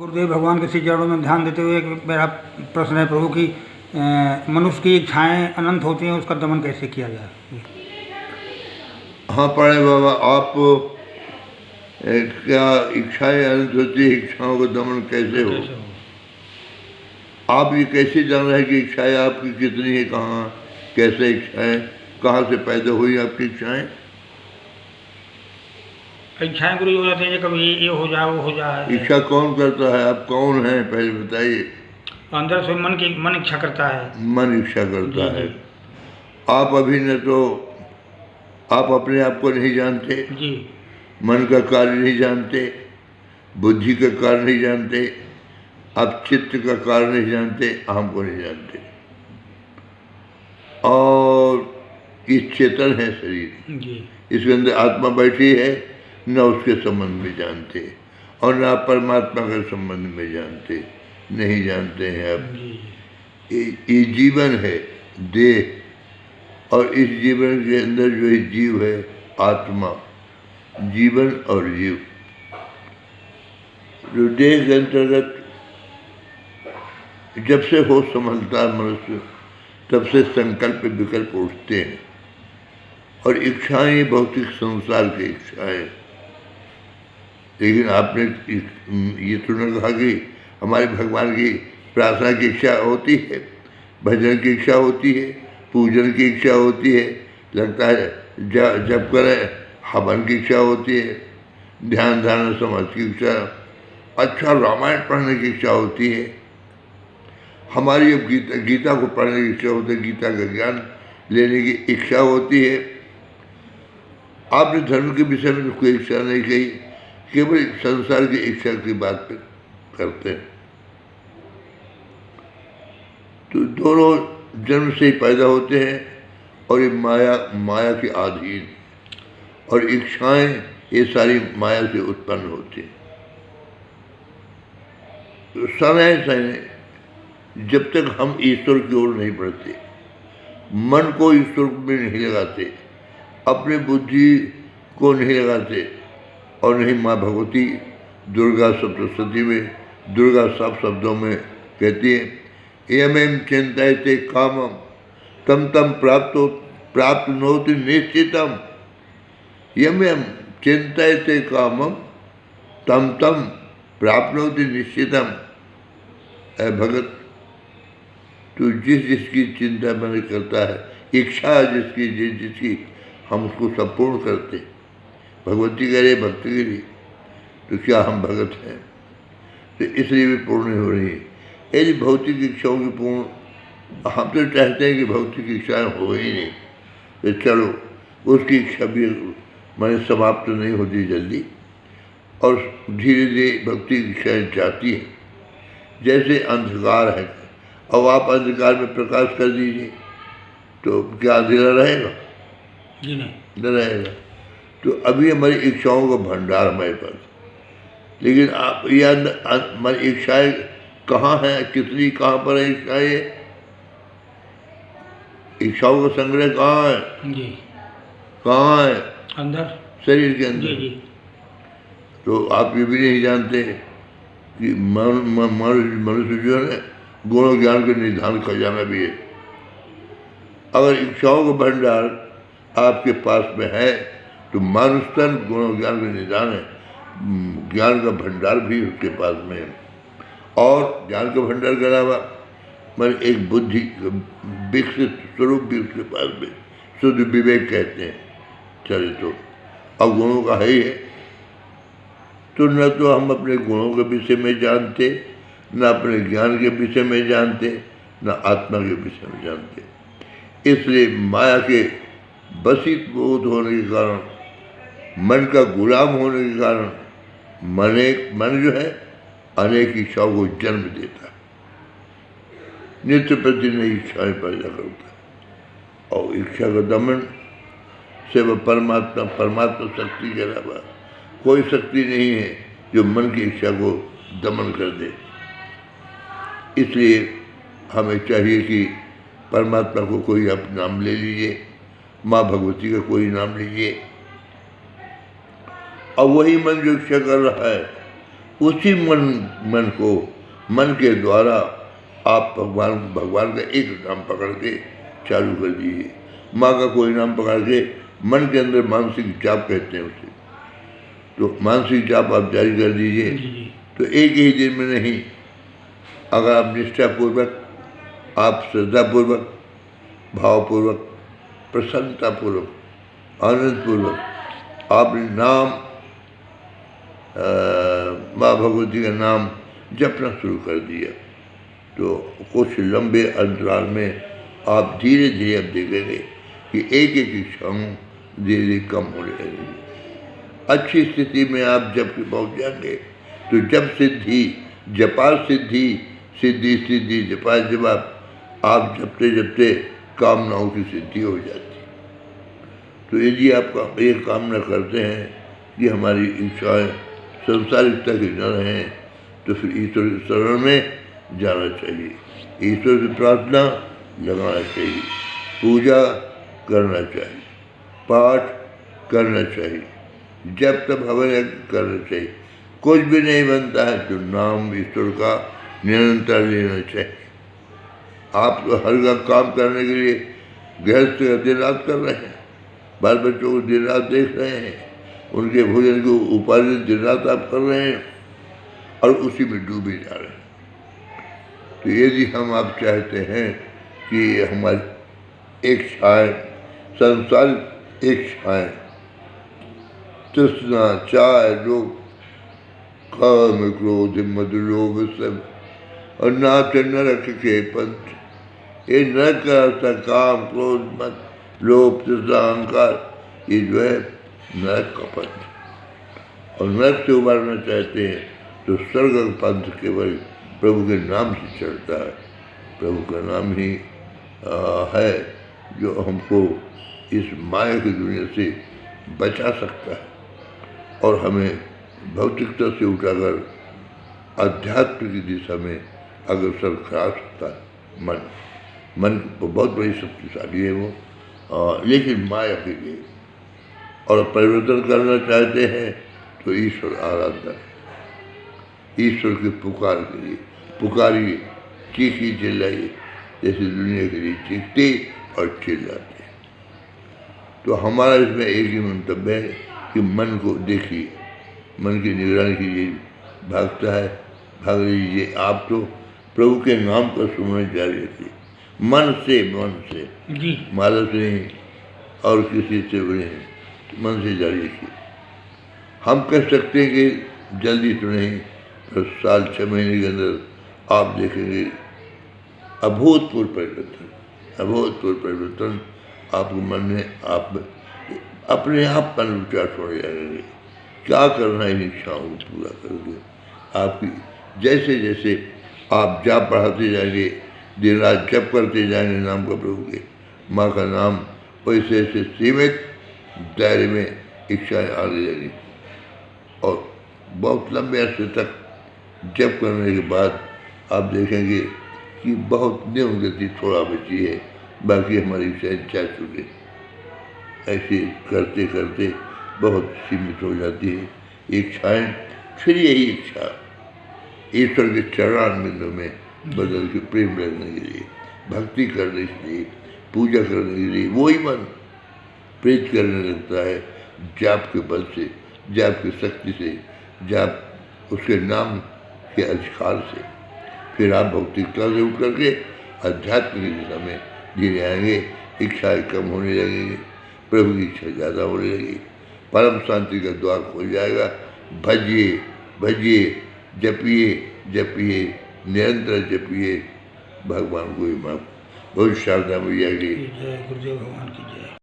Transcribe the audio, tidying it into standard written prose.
गुरुदेव भगवान के श्री चरणों में ध्यान देते हुए एक मेरा प्रश्न है प्रभु की, मनुष्य की इच्छाएं अनंत होती हैं, उसका दमन कैसे किया जाए? हाँ पढ़े बाबा, आप क्या इच्छाएं अनंत होती है, इच्छाओं का दमन कैसे हो? आप ये कैसे जान रहे हैं कि इच्छाएं आपकी कितनी है, कहाँ कैसे इच्छाएं, कहाँ से पैदा हुई आपकी इच्छाएं? इच्छाएं गुरु हो जाती हैं, कभी ये हो जाए वो हो जाए। इच्छा कौन करता है? आप कौन हैं पहले बताइए। अंदर से मन इच्छा करता है। मन इच्छा करता है। आप अभी न तो आप अपने आप को नहीं जानते जी, मन का कार्य नहीं जानते, बुद्धि का कार्य नहीं जानते, आप चित्त का कार्य नहीं जानते, अहम को नहीं जानते। और ये चेतन है शरीर जी, इसके अंदर आत्मा बैठी है, न उसके संबंध में जानते और न आप परमात्मा के संबंध में जानते, नहीं जानते हैं आप। ये जीवन है, देह, और इस जीवन के अंदर जो है जीव है, आत्मा, जीवन और जीव। जो देह के अंतर्गत जब से होश संभलता है मनुष्य, तब से संकल्प विकल्प उठते हैं और इच्छाएं भौतिक संसार की इच्छाएं। लेकिन आपने ये तो न कहा कि हमारे भगवान की प्रार्थना की इच्छा होती है, भजन की इच्छा होती है, पूजन की इच्छा होती है, लगता है जब करें हवन की इच्छा होती है, ध्यान धारणा समाज की इच्छा, अच्छा रामायण पढ़ने की इच्छा होती है, हमारी अब गीता को पढ़ने की इच्छा होती है, गीता का ज्ञान लेने की इच्छा होती है। आपने धर्म के विषय में कोई इच्छा नहीं कही, केवल संसार की इच्छा की बात करते हैं। तो दोनों जन्म से ही पैदा होते हैं और ये माया के अधीन, और इच्छाएं ये सारी माया से उत्पन्न होती हैं। तो समय जब तक हम ईश्वर की ओर नहीं बढ़ते, मन को ईश्वर में नहीं लगाते, अपने बुद्धि को नहीं लगाते, और नहीं माँ भगवती दुर्गा सप्तशती में, दुर्गा सब शब्दों में कहती है, यमें चिंतयते कामम तम तम प्राप्त नोति निश्चितम। यमें चिंतयते कामम तम तम प्राप्नोति निश्चितम। ऐ भगत, तू जिसकी चिंता मन करता है, इच्छा जिसकी हम उसको संपूर्ण करते। भगवती कह रहे भक्ति के लिए, तो क्या हम भगत हैं? तो इसलिए भी पूर्ण नहीं हो रही है। यदि भौतिक इच्छाओं की पूर्ण, हम तो चाहते हैं कि भौतिक इच्छाएं हो ही नहीं, तो चलो उसकी इच्छा भी मैंने समाप्त नहीं होती जल्दी, और धीरे धीरे भक्ति की इच्छाएँ जाती हैं। जैसे अंधकार है, अब आप अंधकार में प्रकाश कर दीजिए तो क्या अंधेरा रहेगा? जी नहीं, न रहेगा। तो अभी हमारी इच्छाओं का भंडार हमारे पास, लेकिन आप ये हमारी इच्छाएं कहाँ हैं, कितनी कहाँ पर है इच्छाएं? इच्छाओं का संग्रह कहाँ है? जी, कहाँ है? अंदर, शरीर के अंदर। जी। तो आप ये भी नहीं जानते कि मनुष्य जो है गुण ज्ञान के निधान खजाना भी है। अगर इच्छाओं का भंडार आपके पास में है तो मानुष तन गुण ज्ञान का निधान है, ज्ञान का भंडार भी उसके पास में है। और ज्ञान का भंडार के अलावा मैंने एक बुद्धि विकसित स्वरूप भी उसके पास में, शुद्ध विवेक कहते हैं चले तो, अब गुणों का है ही है। तो न तो हम अपने गुणों के विषय में जानते, न अपने ज्ञान के विषय में जानते, न आत्मा के विषय में जानते। इसलिए माया के बसित बोध होने के कारण, मन का गुलाम होने के कारण मन जो है अनेक इच्छाओं को जन्म देता है, नित्य प्रति नई इच्छाएं पैदा करता है। और इच्छा का दमन से वह परमात्मा शक्ति के अलावा कोई शक्ति नहीं है जो मन की इच्छा को दमन कर दे। इसलिए हमें चाहिए कि परमात्मा को कोई आप नाम ले लीजिए, माँ भगवती का कोई नाम लीजिए, और वही मन जो इच्छा कर रहा है उसी मन को मन के द्वारा आप भगवान का एक नाम पकड़ के चालू कर दीजिए। माँ का कोई नाम पकड़ के मन के अंदर मानसिक जाप कहते हैं उसे, तो मानसिक जाप आप जारी कर दीजिए। तो एक ही दिन में नहीं, अगर आप निष्ठापूर्वक, आप श्रद्धापूर्वक, भावपूर्वक, प्रसन्नतापूर्वक, आनंदपूर्वक आपने नाम माँ भगवती का नाम जपना शुरू कर दिया, तो कुछ लंबे अंतराल में आप धीरे धीरे अब देखेंगे कि एक एक इच्छाओं धीरे धीरे कम होने लगेगी। अच्छी स्थिति में आप जब पहुँच जाएंगे तो जब सिद्धि जपा सिद्धि, सिद्धि सिद्धि जपा जवाब, आप जपते जपते कामनाओं की सिद्धि हो जाती। तो यदि आप ये कामना करते हैं कि हमारी इच्छाएँ संसारिकता की न रहें, तो फिर ईश्वर के शरण में जाना चाहिए, ईश्वर से प्रार्थना लगाना चाहिए, पूजा करना चाहिए, पाठ करना चाहिए, जब तब हवन करना चाहिए। कुछ भी नहीं बनता है तो नाम ईश्वर का निरंतर लेना चाहिए। आप तो हर का काम करने के लिए गृहस्थ दिन रात कर रहे हैं, बाल बच्चों को दिन रात देख रहे हैं, उनके भोजन को उपार्जन दिन रात आप कर रहे हैं और उसी में डूबे जा रहे हैं। तो यदि हम आप चाहते हैं कि हमारी इच्छाएँ संसार इच्छाएँ तृष्णा चाह लोभ काम क्रोध मद लोभ सब और नाच नरक के पंथ, ये नरक का अर्थ काम क्रोध मद लोभ तृष्णा अहंकार, ये जो है नरक का पंथ। और नरक से उबारना चाहते हैं तो स्वर्ग का पंथ केवल प्रभु के नाम से चलता है। प्रभु का नाम ही है जो हमको इस माया की दुनिया से बचा सकता है और हमें भौतिकता से उठाकर अध्यात्म की दिशा में अग्रसर करा सकता है। मन बहुत बड़ी शक्तिशाली है वो, लेकिन माया के लिए। और परिवर्तन करना चाहते हैं तो ईश्वर आराधना, ईश्वर की पुकार के लिए पुकारिए, चीखी चिल्लाइए, जैसे दुनिया के लिए चीखते और चिल्लाते। तो हमारा इसमें एक ही मंतव्य है कि मन को देखिए, मन की निगरानी कीजिए, भागता है भाग लीजिए। आप तो प्रभु के नाम का सुनने जारी रखिए, मन से जी, माला से नहीं और किसी से भी नहीं, मन से जारी रखिए। हम कह सकते हैं कि जल्दी तो नहीं, तो साल 6 महीने के अंदर आप देखेंगे अभूतपूर्व परिवर्तन, अभूतपूर्व परिवर्तन आपको मन में आप अपने आप मन विचार छोड़ जाएंगे। क्या करना है इन इच्छाओं को पूरा करके, आपकी जैसे जैसे आप जाप बढ़ाते जाएंगे, दिन रात जप करते जाएंगे नाम का प्रभु के, माँ का नाम, वैसे ऐसे सीमित दायरे में इच्छाएँ आने लगेंगी। और बहुत लंबे अरसे तक जप करने के बाद आप देखेंगे कि बहुत न्यून गति थोड़ा बची है, बाकी हमारी इच्छाएँ जा चुके। ऐसे करते करते बहुत सीमित हो जाती है इच्छाएँ। फिर यही इच्छा ईश्वर के चरण बिंदु में बदल के प्रेम करने के लिए, भक्ति करने के लिए, पूजा करने के लिए वही मन प्रेरित करने लगता है जाप के बल से, जाप की शक्ति से, जाप उसके नाम के अधिकार से। फिर आप भौतिकता से उठ करके अध्यात्म की दिशा में धीरे आएंगे, इच्छाएँ कम होने लगेंगी, प्रभु की इच्छा ज़्यादा होने लगेगी, परम शांति का द्वार खुल जाएगा। भजिए भजिए, जपिए जपिए, निरंतर जपिए, भगवान को ही माफ। बहुत शारदा मैया की जय, गुरुदेव भगवान की जय।